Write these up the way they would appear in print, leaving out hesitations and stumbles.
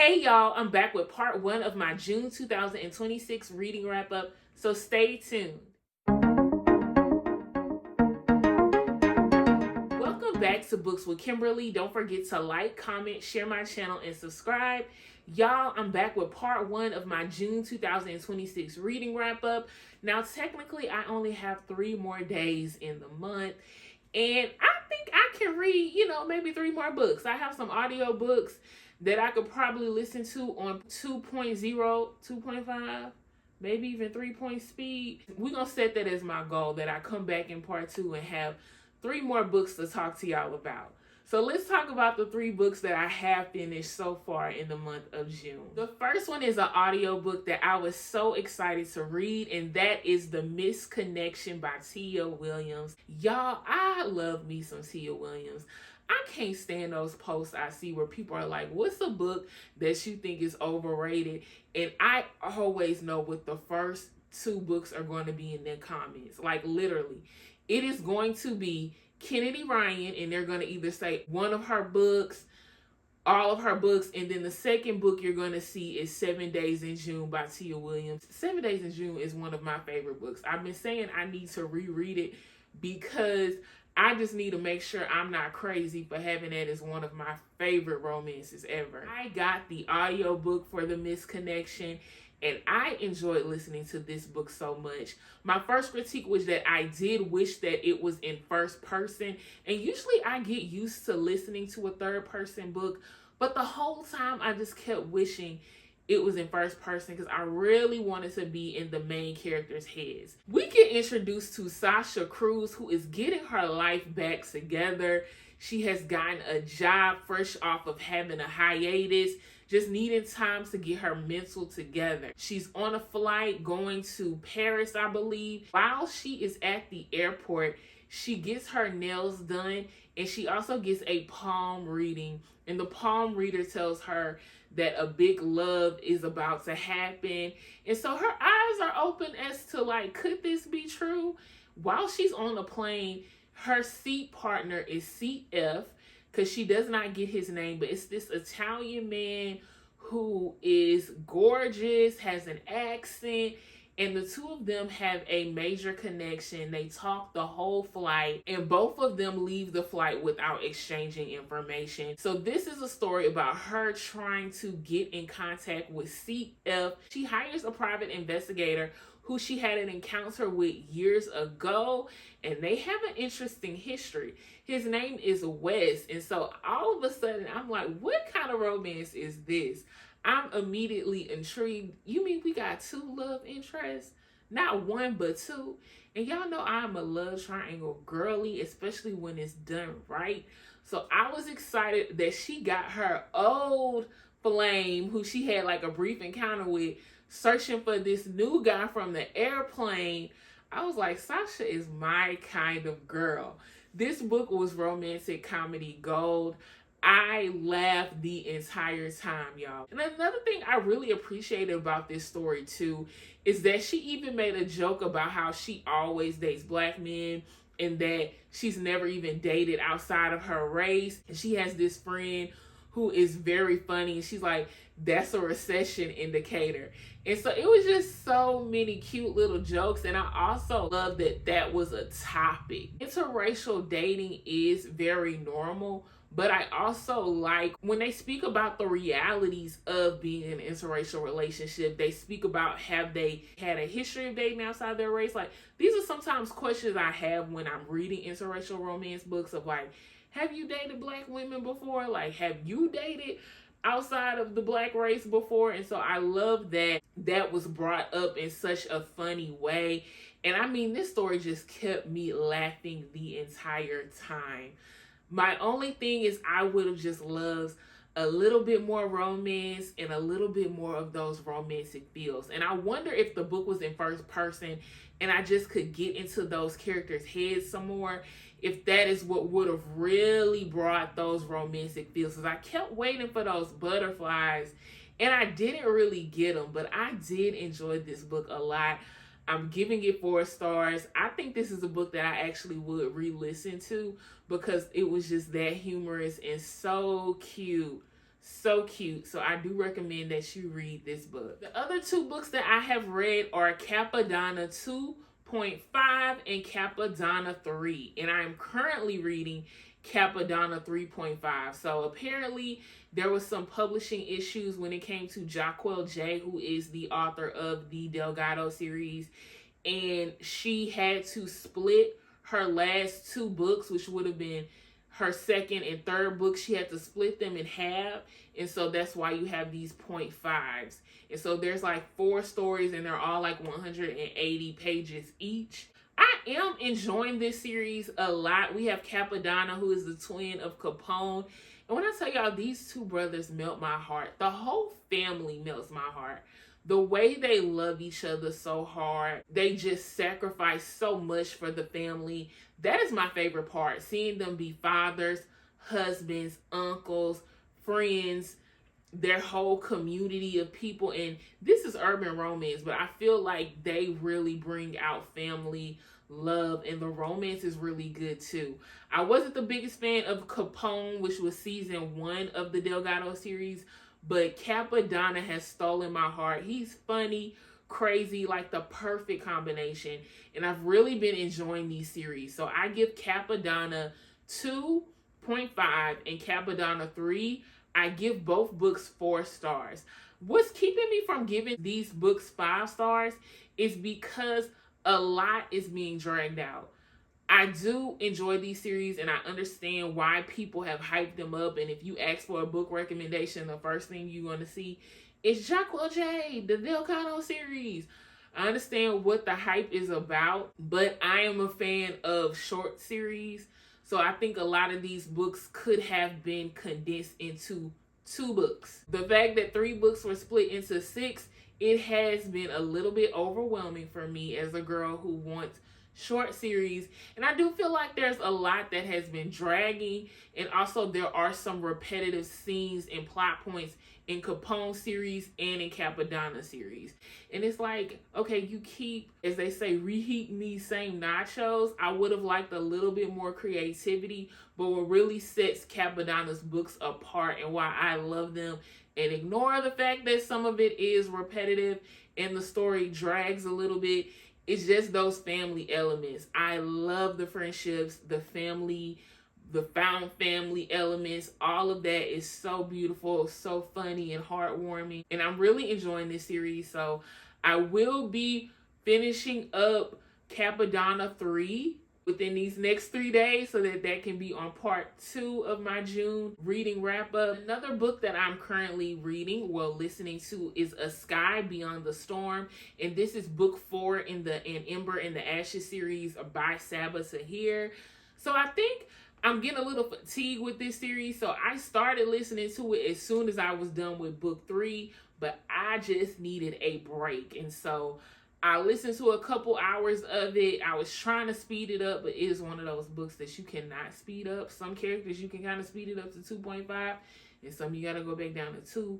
Hey y'all, I'm back with part 1 of my June 2026 reading wrap up, so stay tuned. Welcome back to Books with Kimberly. Don't forget to like, comment, share my channel, and subscribe. Y'all, I'm back with part 1 of my June 2026 reading wrap up. Now, technically, I only have 3 more days in the month, and I think I can read, maybe 3 more books. I have some audio books that I could probably listen to on 2.0, 2.5, maybe even 3-point speed. We're going to set that as my goal, that I come back in part 2 and have 3 more books to talk to y'all about. So let's talk about the 3 books that I have finished so far in the month of June. The first one is an audiobook that I was so excited to read, and that is The Misconnection by Tia Williams. Y'all, I love me some Tia Williams. I can't stand those posts I see where people are like, what's a book that you think is overrated? And I always know what the first 2 books are going to be in their comments. Like, literally, it is going to be Kennedy Ryan, and they're going to either say one of her books, all of her books, and then the second book you're going to see is 7 Days in June by Tia Williams. 7 Days in June is one of my favorite books. I've been saying I need to reread it because I just need to make sure I'm not crazy for having that as one of my favorite romances ever. I got the audiobook for The Misconnection, and I enjoyed listening to this book so much. My first critique was that I did wish that it was in first person, and usually I get used to listening to a third person book, but the whole time I just kept wishing it was in first person because I really wanted to be in the main character's heads. We get introduced to Sasha Cruz, who is getting her life back together. She has gotten a job fresh off of having a hiatus, just needing time to get her mental together. She's on a flight going to Paris, I believe. While she is at the airport, she gets her nails done, and she also gets a palm reading. And the palm reader tells her that a big love is about to happen. And so her eyes are open as to, like, could this be true? While she's on the plane, her seat partner is seat F, because she does not get his name, but it's this Italian man who is gorgeous, has an accent, and the 2 of them have a major connection. They talk the whole flight, and both of them leave the flight without exchanging information. So this is a story about her trying to get in contact with seat F. She hires a private investigator who she had an encounter with years ago, and they have an interesting history. His name is Wes, and so all of a sudden I'm like, what kind of romance is this? I'm immediately intrigued. You mean we got 2 love interests? Not 1, but 2. And y'all know I'm a love triangle girly, especially when it's done right. So I was excited that she got her old flame, who she had like a brief encounter with, searching for this new guy from the airplane. I was like, Sasha is my kind of girl. This book was romantic comedy gold. I laughed the entire time, y'all. And another thing I really appreciated about this story too is that she even made a joke about how she always dates black men and that she's never even dated outside of her race. And she has this friend who is very funny, and she's like, that's a recession indicator. And so it was just so many cute little jokes, and I also love that that was a topic. Interracial dating is very normal, but I also like when they speak about the realities of being in an interracial relationship. They speak about, have they had a history of dating outside their race? Like, these are sometimes questions I have when I'm reading interracial romance books of like, have you dated black women before? Like, have you dated outside of the black race before? And so I love that that was brought up in such a funny way. And I mean, this story just kept me laughing the entire time. My only thing is I would have just loved a little bit more romance and a little bit more of those romantic feels. And I wonder if the book was in first person and I just could get into those characters' heads some more, if that is what would have really brought those romantic feels. Because I kept waiting for those butterflies and I didn't really get them, but I did enjoy this book a lot. I'm giving it 4 stars. I think this is a book that I actually would re-listen to because it was just that humorous and so cute. So cute. So I do recommend that you read this book. The other two books that I have read are Cappadonna 2.5 and Cappadonna 3. And I am currently reading Cappadonna 3.5. So apparently there was some publishing issues when it came to Jahquel J, who is the author of the Delgado series. And she had to split her last two books, which would have been her second and third book. She had to split them in half, and so that's why you have these 0.5s. And so there's like 4 stories, and they're all like 180 pages each. I am enjoying this series a lot. We have Cappadonna, who is the twin of Capone. And when I tell y'all, these two brothers melt my heart. The whole family melts my heart. The way they love each other so hard. They just sacrifice so much for the family. That is my favorite part. Seeing them be fathers, husbands, uncles, friends, their whole community of people. And this is urban romance, but I feel like they really bring out family love, and the romance is really good too. I wasn't the biggest fan of Capone, which was season 1 of the Delgado series, but Cappadonna has stolen my heart. He's funny, crazy, like the perfect combination. And I've really been enjoying these series. So I give Cappadonna 2.5 and Cappadonna 3. I give both books 4 stars. What's keeping me from giving these books 5 stars is because a lot is being dragged out. I do enjoy these series, and I understand why people have hyped them up. And if you ask for a book recommendation, the first thing you're going to see is Jahquel J, the Delgado series. I understand what the hype is about, but I am a fan of short series. So I think a lot of these books could have been condensed into 2 books. The fact that 3 books were split into 6, it has been a little bit overwhelming for me as a girl who wants short series. And I do feel like there's a lot that has been dragging, and also there are some repetitive scenes and plot points in Capone series and in Cappadonna series. And it's like, okay, you keep, as they say, reheating these same nachos. I would have liked a little bit more creativity, but what really sets Cappadonna's books apart and why I love them, and ignore the fact that some of it is repetitive and the story drags a little bit, it's just those family elements. I love the friendships, the family, the found family elements. All of that is so beautiful, so funny and heartwarming. And I'm really enjoying this series. So I will be finishing up Cappadonna 3 within these next 3 days so that can be on part 2 of my June reading wrap up. Another book that I'm currently reading, listening to, is A Sky Beyond the Storm. And this is book 4 in the Ember and the Ashes series by Sabaa Tahir. So I think I'm getting a little fatigued with this series. So I started listening to it as soon as I was done with book 3, but I just needed a break. And so I listened to a couple hours of it. I was trying to speed it up, but it is one of those books that you cannot speed up. Some characters you can kind of speed it up to 2.5, and some you got to go back down to 2.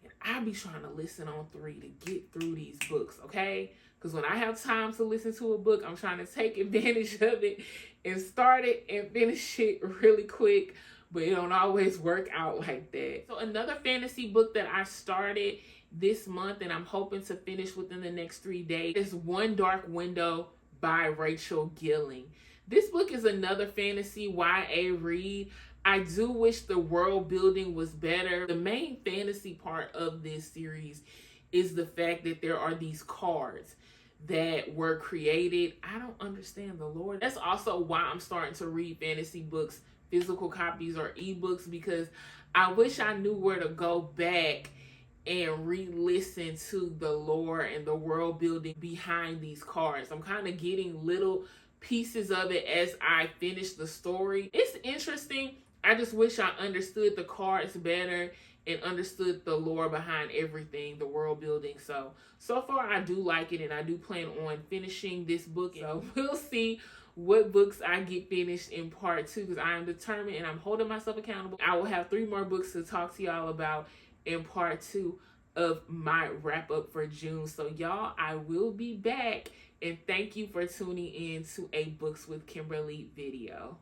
And I be trying to listen on 3 to get through these books, okay? Because when I have time to listen to a book, I'm trying to take advantage of it and start it and finish it really quick, but it don't always work out like that. So another fantasy book that I started this month, and I'm hoping to finish within the next 3 days, is One Dark Window by Rachel Gillig. This book is another fantasy YA read. I do wish the world building was better. The main fantasy part of this series is the fact that there are these cards that were created. I don't understand the lore. That's also why I'm starting to read fantasy books, physical copies or ebooks, because I wish I knew where to go back and re-listen to the lore and the world building behind these cards. I'm kind of getting little pieces of it as I finish the story. It's interesting. I just wish I understood the cards better and understood the lore behind everything, the world building. So far I do like it, and I do plan on finishing this book. So we'll see what books I get finished in part 2, because I am determined and I'm holding myself accountable. I will have 3 more books to talk to y'all about in part 2 of my wrap up for June. So y'all, I will be back, and thank you for tuning in to a Books with Kimberly video.